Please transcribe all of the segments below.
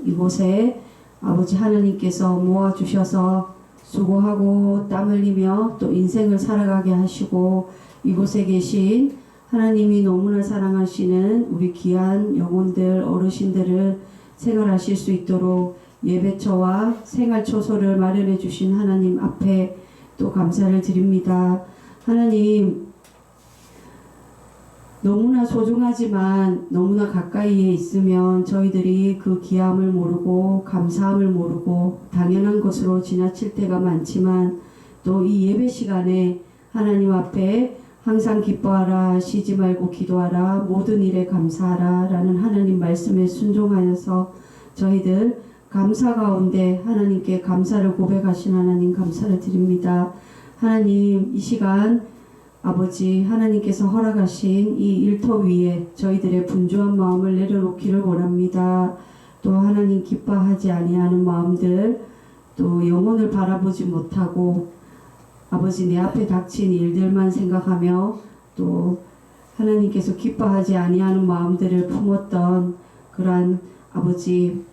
이곳에 아버지 하나님께서 모아주셔서 수고하고 땀 흘리며 또 인생을 살아가게 하시고 이곳에 계신 하나님이 너무나 사랑하시는 우리 귀한 영혼들 어르신들을 생활하실 수 있도록 예배처와 생활초소를 마련해 주신 하나님 앞에 또 감사를 드립니다. 하나님 너무나 소중하지만 너무나 가까이에 있으면 저희들이 그 귀함을 모르고 감사함을 모르고 당연한 것으로 지나칠 때가 많지만 또 이 예배 시간에 하나님 앞에 항상 기뻐하라, 쉬지 말고 기도하라, 모든 일에 감사하라 라는 하나님 말씀에 순종하여서 저희들 감사 가운데 하나님께 감사를 고백하신 하나님 감사를 드립니다. 하나님 이 시간 아버지 하나님께서 허락하신 이 일터 위에 저희들의 분주한 마음을 내려놓기를 원합니다. 또 하나님 기뻐하지 아니하는 마음들 또 영혼을 바라보지 못하고 아버지 내 앞에 닥친 일들만 생각하며 또 하나님께서 기뻐하지 아니하는 마음들을 품었던 그러한 아버지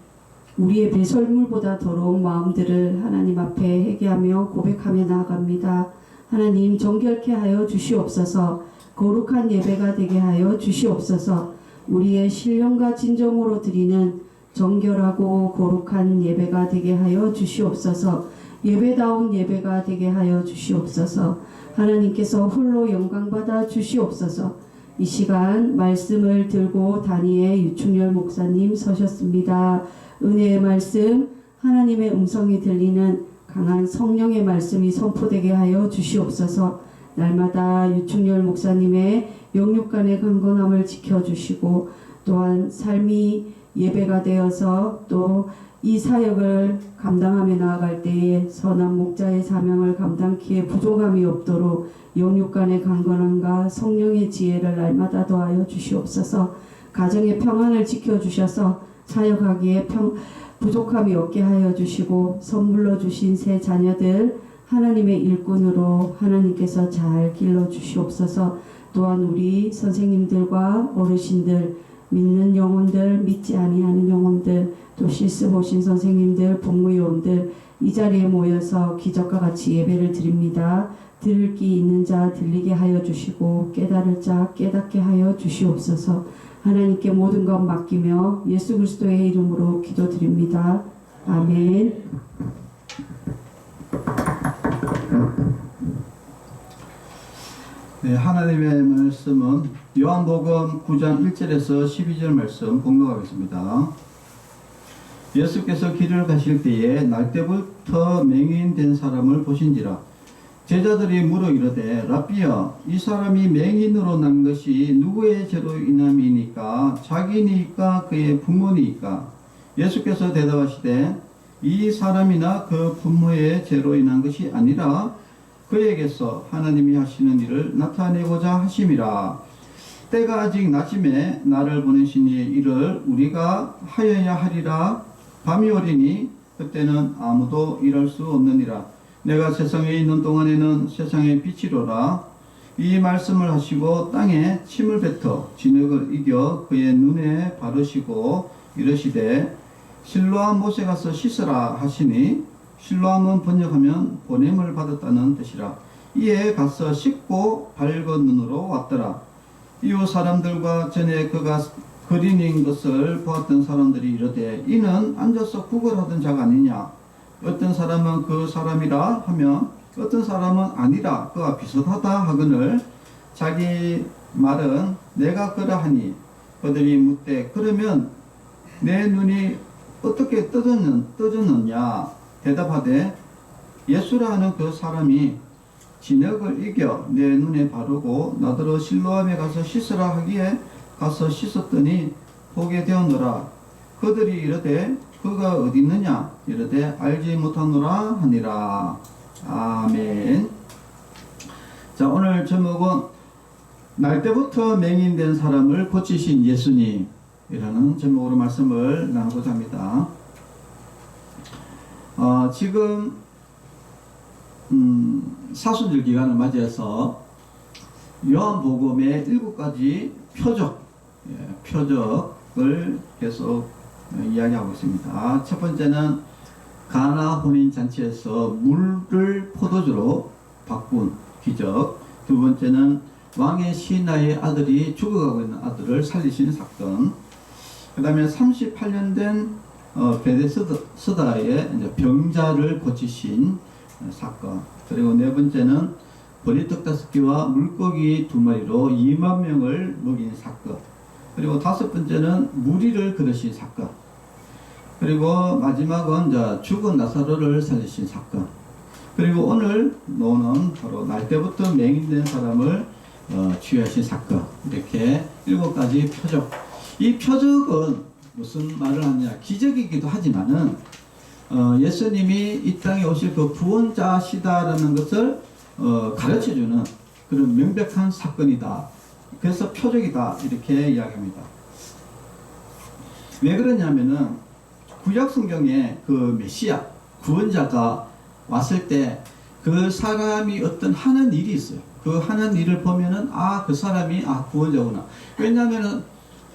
우리의 배설물보다 더러운 마음들을 하나님 앞에 회개하며 고백하며 나아갑니다. 하나님 정결케 하여 주시옵소서. 거룩한 예배가 되게 하여 주시옵소서. 우리의 신령과 진정으로 드리는 정결하고 거룩한 예배가 되게 하여 주시옵소서. 예배다운 예배가 되게 하여 주시옵소서. 하나님께서 홀로 영광받아 주시옵소서. 이 시간 말씀을 들고 다니엘 유충열 목사님 서셨습니다. 은혜의 말씀 하나님의 음성이 들리는 강한 성령의 말씀이 선포되게 하여 주시옵소서. 날마다 유충열 목사님의 영육간의 강건함을 지켜주시고 또한 삶이 예배가 되어서 또 이 사역을 감당하며 나아갈 때에 선한 목자의 사명을 감당키에 부족함이 없도록 영육간의 강건함과 성령의 지혜를 날마다 더하여 주시옵소서. 가정의 평안을 지켜주셔서 사역하기에 부족함이 없게 하여 주시고 선물로 주신 새 자녀들 하나님의 일꾼으로 하나님께서 잘 길러 주시옵소서. 또한 우리 선생님들과 어르신들 믿는 영혼들 믿지 아니하는 영혼들 또 실습 오신 선생님들 복무요원들 이 자리에 모여서 기적과 같이 예배를 드립니다. 들을 귀 있는 자 들리게 하여 주시고 깨달을 자 깨닫게 하여 주시옵소서. 하나님께 모든 것 맡기며 예수 그리스도의 이름으로 기도드립니다. 아멘. 네, 하나님의 말씀은 요한복음 9장 1절에서 12절 말씀 공독하겠습니다. 예수께서 길을 가실 때에 날 때부터 맹인된 사람을 보신지라. 제자들이 물어 이르되 라삐여 이 사람이 맹인으로 난 것이 누구의 죄로 인함이니까 자기니까 그의 부모니까. 예수께서 대답하시되 이 사람이나 그 부모의 죄로 인한 것이 아니라 그에게서 하나님이 하시는 일을 나타내고자 하심이라. 때가 아직 낮음에 나를 보내시니 이를 우리가 하여야 하리라. 밤이 오리니 그때는 아무도 일할 수 없느니라. 내가 세상에 있는 동안에는 세상의 빛이로라. 이 말씀을 하시고 땅에 침을 뱉어 진흙을 이겨 그의 눈에 바르시고 이르시되 실로암 못에 가서 씻으라 하시니 실로암은 번역하면 보냄을 받았다는 뜻이라. 이에 가서 씻고 밝은 눈으로 왔더라. 이후 사람들과 전에 그가 거린인 것을 보았던 사람들이 이르되 이는 앉아서 구걸하던 자가 아니냐. 어떤 사람은 그 사람이라 하며 어떤 사람은 아니라 그와 비슷하다 하거늘 자기 말은 내가 그러하니 그들이 묻되 그러면 내 눈이 어떻게 떠졌느냐. 대답하되 예수라 하는 그 사람이 진흙을 이겨 내 눈에 바르고 나더러 실로암에 가서 씻으라 하기에 가서 씻었더니 보게 되었노라. 그들이 이르되 그가 어디 있느냐. 이르되 알지 못하노라 하니라. 아멘. 자, 오늘 제목은 날 때부터 맹인된 사람을 고치신 예수님이라는 제목으로 말씀을 나누고자 합니다. 지금 사순절 기간을 맞이해서 요한복음의 7가지 표적을 계속 이야기하고 있습니다. 첫 번째는 가나 혼인 잔치에서 물을 포도주로 바꾼 기적. 두 번째는 왕의 시나의 아들이 죽어가고 있는 아들을 살리신 사건. 그 다음에 38년 된 베데스다의 이제 병자를 고치신 사건. 그리고 네 번째는 보리떡 5개와 물고기 2마리로 2만 명을 먹인 사건. 그리고 다섯 번째는 무리를 거르신 사건. 그리고 마지막은 이제 죽은 나사로를 살리신 사건. 그리고 오늘 노는 바로 날 때부터 맹인된 사람을 치유하신 사건. 이렇게 7가지 표적. 이 표적은 무슨 말을 하느냐, 기적이기도 하지만은 예수님이 이 땅에 오실 그 구원자시다라는 것을 가르쳐주는 그런 명백한 사건이다. 그래서 표적이다, 이렇게 이야기합니다. 왜 그러냐면은 구약 성경에 그 메시아 구원자가 왔을 때 그 사람이 어떤 하는 일이 있어요. 그 하는 일을 보면은 그 사람이 구원자구나. 왜냐면은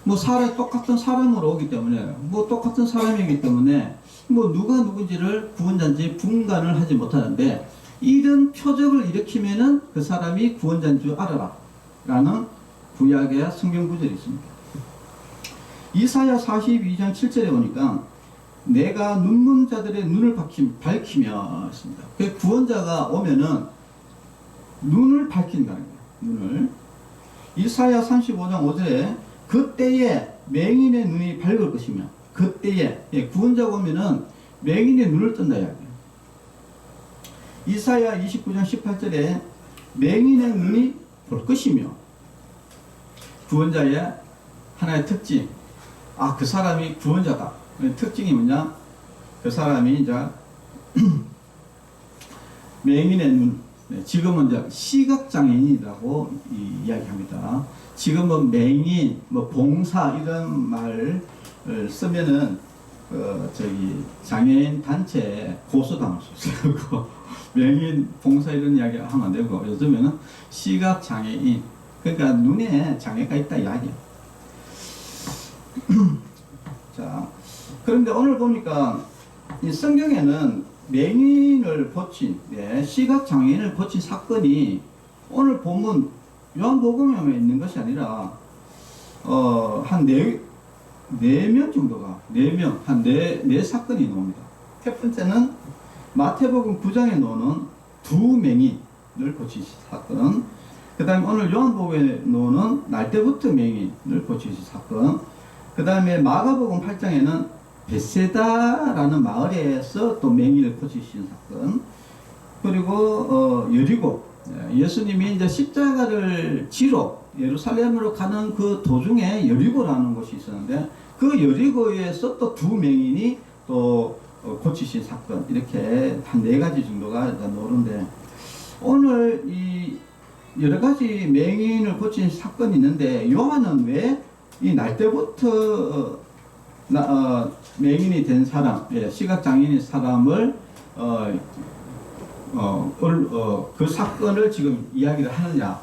뭐 똑같은 사람으로 오기 때문에, 뭐 똑같은 사람이기 때문에 뭐 누가 누군지를 구원자인지 분간을 하지 못하는데, 이런 표적을 일으키면은 그 사람이 구원자인 줄 알아라 라는 구약의 성경 구절이 있습니다. 이사야 42장 7절에 보니까 내가 눈먼 자들의 눈을 밝히며 있습니다. 그 구원자가 오면은 눈을 밝힌다는 거예요. 눈을. 이사야 35장 5절에 그때에 맹인의 눈이 밝을 것이며, 그때에 구원자가 오면은 맹인의 눈을 뜬다 이야기예요. 이사야 29장 18절에 맹인의 눈이 볼 것이며, 구원자의 하나의 특징, 그 사람이 구원자다. 특징이 뭐냐? 그 사람이 이제 맹인의 눈, 지금은 이제 시각장애인이라고 이야기합니다. 지금은 맹인, 뭐 봉사 이런 말을 쓰면은 장애인 단체에 고소당할 수 있어요. 맹인 봉사 이런 이야기 하면 안 되고, 요즘에는 시각장애인, 그러니까 눈에 장애가 있다 이야기야. 자, 그런데 오늘 보니까 이 성경에는 맹인을 고친, 시각장애인을 고친 사건이 오늘 본문 요한복음에만 있는 것이 아니라 한 네 명 정도가, 네 사건이 나옵니다. 첫 번째는 마태복음 9장에 나오는 두 맹인을 고친 사건. 그 다음에 오늘 요한복음에 나오는 날 때부터 맹인을 고치신 사건. 그 다음에 마가복음 8장에는 베세다라는 마을에서 또 맹인을 고치신 사건. 그리고 여리고, 예수님이 이제 십자가를 지러 예루살렘으로 가는 그 도중에 여리고라는 곳이 있었는데, 그 여리고에서 또 두 맹인이 또 고치신 사건. 이렇게 한 4가지 정도가 나오는데, 오늘 이 여러 가지 맹인을 고친 사건이 있는데, 요한은 왜 이 날 때부터 맹인이 된 사람, 시각장애인의 사람을 그 사건을 지금 이야기를 하느냐?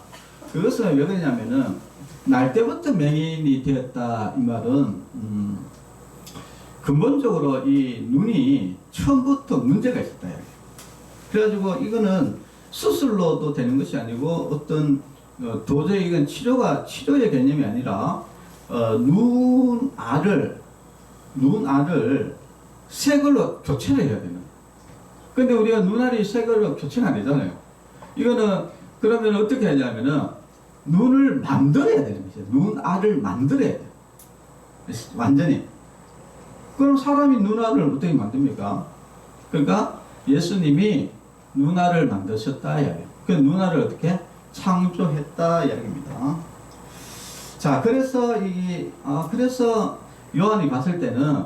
그것은 왜 그러냐면은 날 때부터 맹인이 되었다 이 말은 근본적으로 이 눈이 처음부터 문제가 있었다. 그래가지고 이거는 수술로도 되는 것이 아니고 어떤 도저히 이건 치료의 개념이 아니라 눈알을 새 걸로 교체를 해야 되는. 근데 우리가 눈알이 새 걸로 교체가 안 되잖아요. 이거는 그러면 어떻게 하냐면은 눈을 만들어야 되는 거죠. 눈알을 만들어야 돼요. 완전히. 그럼 사람이 눈알을 어떻게 만듭니까? 그러니까 예수님이 눈알을 만드셨다 이야기예요. 그 눈알을 어떻게 창조했다 이야기입니다. 자, 그래서 그래서 요한이 봤을 때는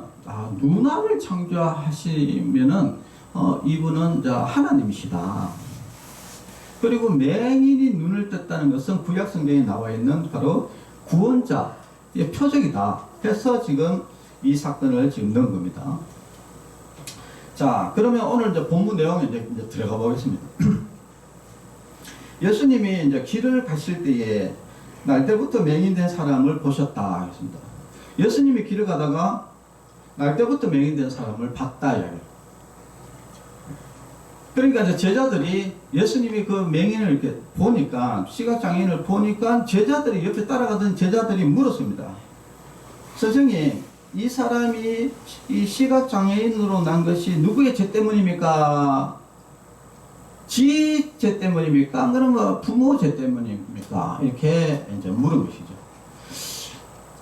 눈알을 창조하시면은 이분은 하나님이시다. 그리고 맹인이 눈을 떴다는 것은 구약 성경에 나와 있는 바로 구원자의 표적이다. 그래서 지금 이 사건을 지금 넣은 겁니다. 자, 그러면 오늘 이제 본문 내용에 이제 들어가 보겠습니다. 예수님이 이제 길을 가실 때에 날 때부터 맹인된 사람을 보셨다 했습니다. 예수님이 길을 가다가 날 때부터 맹인된 사람을 봤다 이야기예요. 그러니까 이제 제자들이 예수님이 그 맹인을 이렇게 보니까, 시각장애인을 보니까 제자들이, 옆에 따라가던 제자들이 물었습니다. 선생님, 이 사람이 이 시각장애인으로 난 것이 누구의 죄 때문입니까? 지 죄 때문입니까? 그러면 부모 죄 때문입니까? 이렇게 이제 물은 것이죠.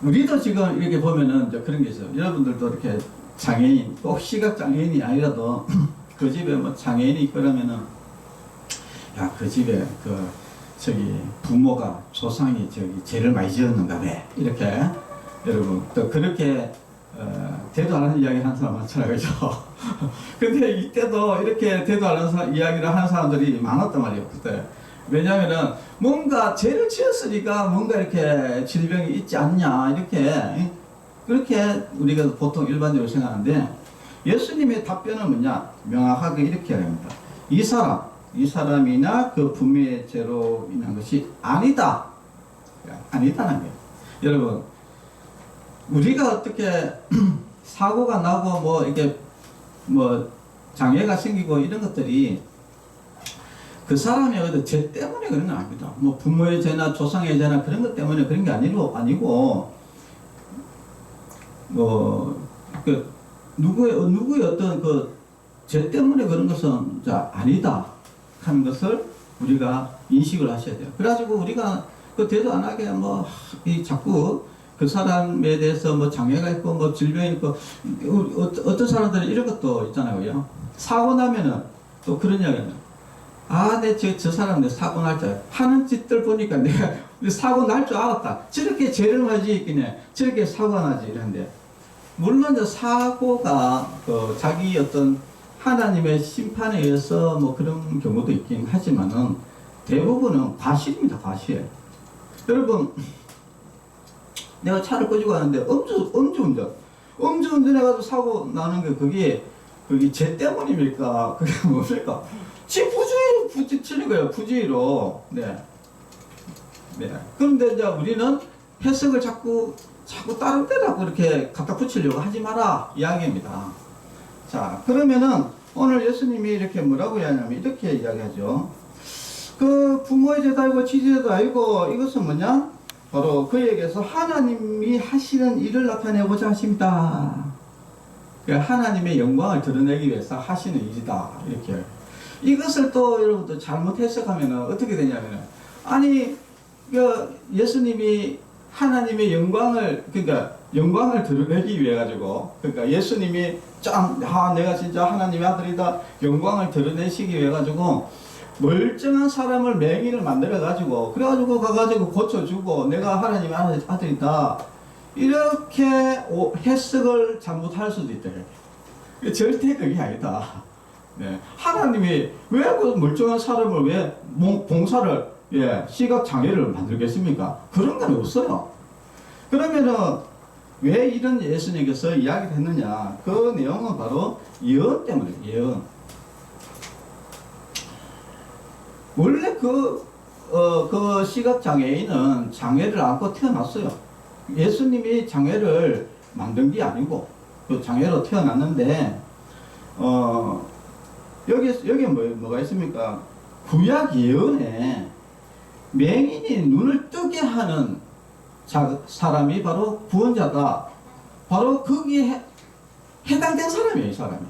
우리도 지금 이렇게 보면은 이제 그런 게 있어요. 여러분들도 이렇게 장애인, 꼭 시각장애인이 아니라도 그 집에 뭐 장애인이 있거라면은, 야, 그 집에 저기 부모가, 조상이 저기 죄를 많이 지었는가 봐. 이렇게 여러분 또 그렇게 대도 안 하는 이야기 하는 사람 많잖아요, 그죠? 근데 이때도 이렇게 대도 안 하는 이야기를 하는 사람들이 많았단 말이에요, 그때. 왜냐면은 뭔가 죄를 지었으니까 뭔가 이렇게 질병이 있지 않냐, 이렇게 그렇게 우리가 보통 일반적으로 생각하는데, 예수님의 답변은 뭐냐? 명확하게 이렇게 합니다. 이 사람이나 그 부모의 죄로 인한 것이 아니다. 아니다는 거예요. 여러분, 우리가 어떻게 사고가 나고 뭐 이렇게 뭐 장애가 생기고 이런 것들이 그 사람의 어떤 죄 때문에 그런 건 아닙니다. 뭐 부모의 죄나 조상의 죄나 그런 것 때문에 그런 게 아니고 누구의 어떤 그 죄 때문에 그런 것은 아니다 하는 것을 우리가 인식을 하셔야 돼요. 그래가지고 우리가 그 대도 안 하게 자꾸 그 사람에 대해서 뭐 장애가 있고 뭐 질병이 있고, 어떤 사람들은 이런 것도 있잖아요. 사고 나면은 또 그런 이야기는, 저 사람 내 사고 날 줄 하는 짓들 보니까 내가 사고 날 줄 알았다. 저렇게 죄를 많이 짓기네. 저렇게 사고가 나지 이런데, 물론 저 사고가 자기 어떤 하나님의 심판에 의해서 뭐 그런 경우도 있긴 하지만은 대부분은 과실입니다, 과실. 여러분, 내가 차를 끌고 가는데 음주운전 해가지고 사고 나는 게 그게 죄 때문입니까? 그게 뭡니까? 지 부주의로 부딪히는 거예요, 부주의로. 네. 그런데 이제 우리는 해석을 자꾸 다른 데라고 이렇게 갖다 붙이려고 하지 마라 이야기입니다. 자, 그러면은 오늘 예수님이 이렇게 뭐라고 이야기하냐면 이렇게 이야기하죠. 그 부모의 죄도 아니고 지죄도 아니고 이것은 뭐냐? 바로 그에게서 하나님이 하시는 일을 나타내고자 하십니다. 하나님의 영광을 드러내기 위해서 하시는 일이다. 이렇게. 이것을 또 여러분들 잘못 해석하면 어떻게 되냐면, 아니, 예수님이 하나님의 영광을 드러내기 위해 가지고, 그러니까 예수님이 내가 진짜 하나님의 아들이다, 영광을 드러내시기 위해 가지고, 멀쩡한 사람을 맹인을 만들어 가지고, 그래가지고 가가지고 고쳐주고, 내가 하나님의 아들이다, 이렇게 해석을 잘못할 수도 있다. 절대 그게 아니다. 네. 하나님이 왜 그 멀쩡한 사람을 왜 봉사를, 시각장애를 만들겠습니까? 그런 건 없어요. 그러면은 왜 이런 예수님께서 이야기를 했느냐? 그 내용은 바로 예언 때문에, 예언. 원래 그 시각장애인은 장애를 안고 태어났어요. 예수님이 장애를 만든 게 아니고, 그 장애로 태어났는데, 여기에 뭐가 있습니까? 구약 예언에 맹인이 눈을 뜨게 하는 사람이 바로 구원자다. 바로 거기에 해당된 사람이에요, 이 사람이.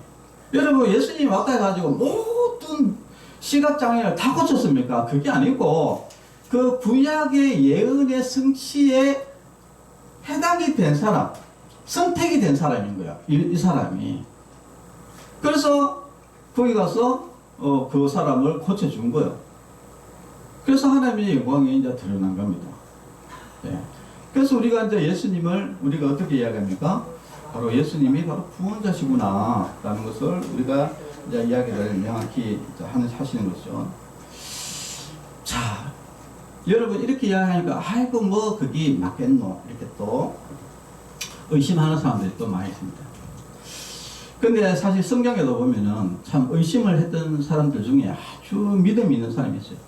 여러분, 예수님이 왔다 해가지고 모든 시각장애를 다 고쳤습니까? 그게 아니고, 그 구약의 예언의 성취에 해당이 된 사람, 선택이 된 사람인 거야, 이 사람이. 그래서 거기 가서 그 사람을 고쳐준 거예요. 그래서 하나님의 영광이 이제 드러난 겁니다. 네. 그래서 우리가 이제 예수님을 우리가 어떻게 이야기합니까? 바로 예수님이 바로 구원자시구나 라는 것을 우리가 이제 이야기를 명확히 하시는 것이죠. 자, 여러분 이렇게 이야기하니까 아이고 뭐 그게 맞겠노 이렇게 또 의심하는 사람들이 또 많이 있습니다. 근데 사실 성경에도 보면은 참 의심을 했던 사람들 중에 아주 믿음이 있는 사람이 있어요.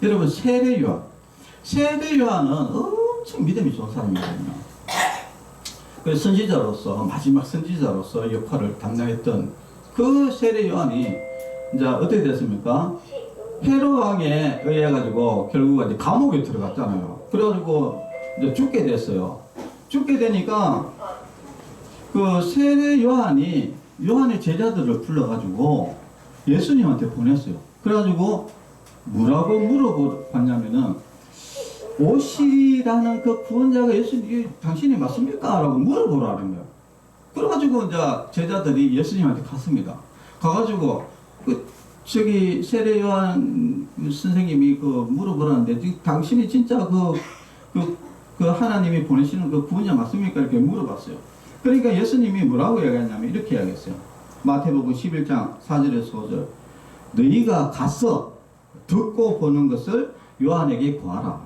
여러분 세례 요한은 엄청 믿음이 좋은 사람이거든요. 그 선지자로서 마지막 선지자로서 역할을 담당했던 그 세례 요한이 이제 어떻게 됐습니까? 헤롯 왕에 의해 가지고 결국 이제 감옥에 들어갔잖아요. 그래가지고 이제 죽게 됐어요. 죽게 되니까 그 세례 요한이 요한의 제자들을 불러가지고 예수님한테 보냈어요. 그래가지고 뭐라고 물어봤냐면은 오시라는 그 구원자가 예수님 당신이 맞습니까? 라고 물어보라는 거예요. 그래가지고 이제 제자들이 예수님한테 갔습니다. 가가지고 저기 세례 요한 선생님이 그 물어보라는데 당신이 진짜 그 하나님이 보내시는 그 구원자 맞습니까? 이렇게 물어봤어요. 그러니까 예수님이 뭐라고 이야기했냐면 이렇게 이야기했어요. 마태복음 11장 4절에서 5절. 너희가 가서 듣고 보는 것을 요한에게 구하라.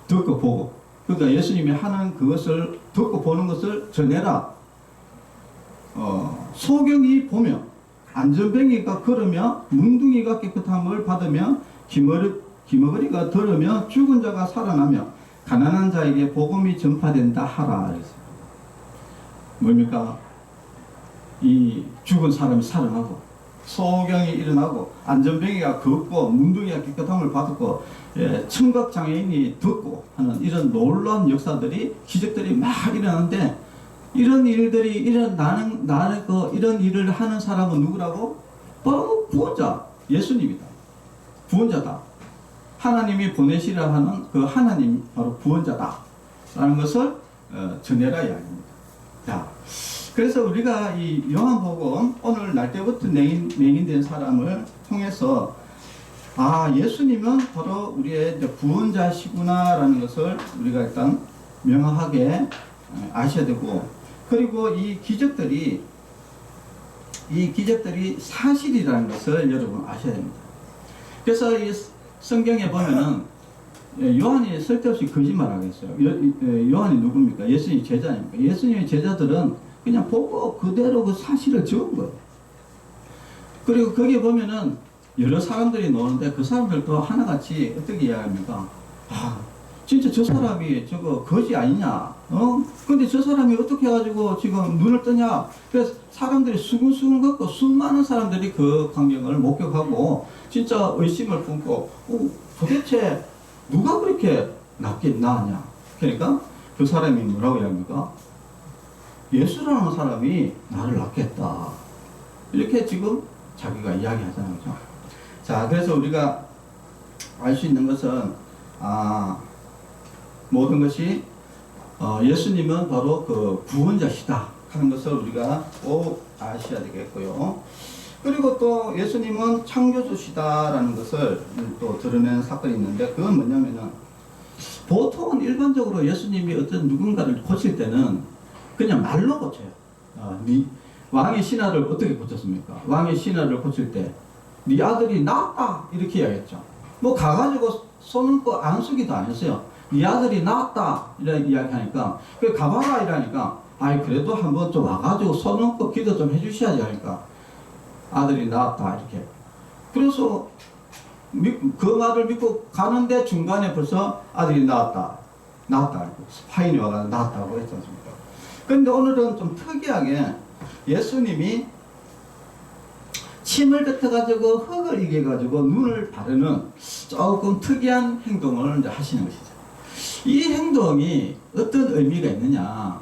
듣고 보고. 그러니까 예수님이 하는 그것을 듣고 보는 것을 전해라. 소경이 보며 안전뱅이가 걸으며 문둥이가 깨끗함을 받으며 기머거리가 들으며 죽은 자가 살아나며 가난한 자에게 복음이 전파된다 하라. 뭡니까? 이 죽은 사람이 살아나고 소경이 일어나고 안전뱅이가 걷고 문둥이가 깨끗함을 받고 청각장애인이 듣고 하는 이런 놀라운 역사들이 기적들이 막 일어나는데 이런 일들이 일어나는 이런 일을 하는 사람은 누구라고? 바로 구원자 예수님이다. 구원자다. 하나님이 보내시라 하는 그 하나님 바로 구원자다 라는 것을 전해라 이야기입니다. 자, 그래서 우리가 이 요한복음 오늘 날 때부터 맹인된 사람을 통해서 예수님은 바로 우리의 구원자시구나 라는 것을 우리가 일단 명확하게 아셔야 되고, 그리고 이 기적들이 사실이라는 것을 여러분 아셔야 됩니다. 그래서 이 성경에 보면은 요한이 쓸데없이 거짓말하겠어요. 요한이 누굽니까? 예수님 제자입니까? 예수님의 제자들은 그냥 보고 그대로 그 사실을 적은 거예요. 그리고 거기에 보면은 여러 사람들이 노는데 그 사람들도 하나같이 어떻게 이야기합니까? 진짜 저 사람이 저거 거지 아니냐? 근데 저 사람이 어떻게 해가지고 지금 눈을 뜨냐? 그래서 사람들이 수근수근 걷고 수많은 사람들이 그 광경을 목격하고 진짜 의심을 품고 도대체 누가 그렇게 낫긴 나았냐? 그러니까 그 사람이 뭐라고 이야기합니까? 예수라는 사람이 나를 낫겠다. 이렇게 지금 자기가 이야기하잖아요. 그렇죠? 자, 그래서 우리가 알 수 있는 것은 모든 것이 예수님은 바로 그 구원자시다 하는 것을 우리가 꼭 아셔야 되겠고요. 그리고 또 예수님은 창조주시다라는 것을 또 드러낸 사건이 있는데, 그건 뭐냐면은 보통은 일반적으로 예수님이 어떤 누군가를 고칠 때는 그냥 말로 고쳐요. 왕의 신하를 어떻게 고쳤습니까? 왕의 신하를 고칠 때 네 아들이 낫다 이렇게 이야기했죠. 뭐 가가지고 손 얹고 안수기도 안 했어요. 네 아들이 낫다 이렇게 이야기하니까 그 가봐라 이러니까 그래도 한번 좀 와가지고 손 얹고 기도 좀 해주셔야지 하니까 아들이 낫다 이렇게. 그래서 그 말을 믿고 가는데 중간에 벌써 아들이 낫다 파인이 와가지고 낫다고 했지 않습니까? 근데 오늘은 좀 특이하게 예수님이 침을 뱉어가지고 흙을 이겨가지고 눈을 바르는 조금 특이한 행동을 이제 하시는 것이죠. 이 행동이 어떤 의미가 있느냐?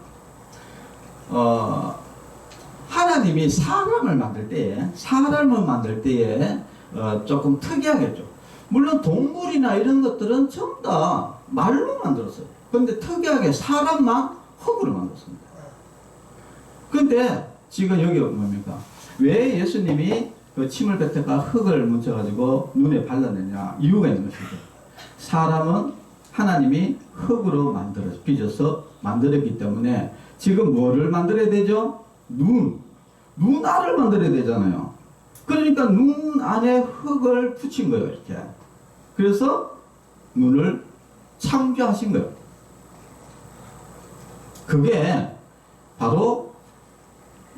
하나님이 사람을 만들 때에 조금 특이하겠죠. 물론 동물이나 이런 것들은 전부 다 말로 만들었어요. 그런데 특이하게 사람만 흙으로 만들었습니다. 근데 지금 여기 뭡니까? 왜 예수님이 그 침을 뱉다가 흙을 묻혀가지고 눈에 발라내냐? 이유가 있는 것이죠. 사람은 하나님이 흙으로 빚어서 만들었기 때문에 지금 뭐를 만들어야 되죠? 눈알을 만들어야 되잖아요. 그러니까 눈 안에 흙을 붙인 거예요, 이렇게. 그래서 눈을 창조하신 거예요. 그게 바로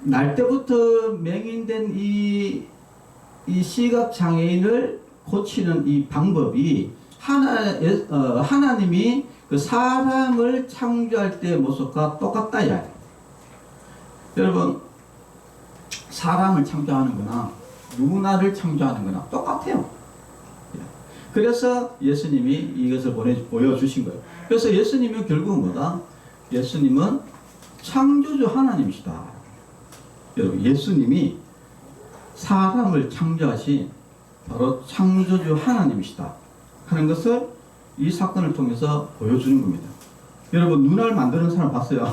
날 때부터 맹인된 이 시각장애인을 고치는 이 방법이 하나님이 그 사람을 창조할 때의 모습과 똑같다 이야기. 여러분, 사람을 창조하는 거나 누구나를 창조하는 거나 똑같아요. 그래서 예수님이 이것을 보여주신 거예요. 그래서 예수님은 결국은 뭐다? 예수님은 창조주 하나님이시다. 여러분, 예수님이 사람을 창조하신 바로 창조주 하나님이시다 하는 것을 이 사건을 통해서 보여주는 겁니다. 여러분, 눈알 만드는 사람 봤어요?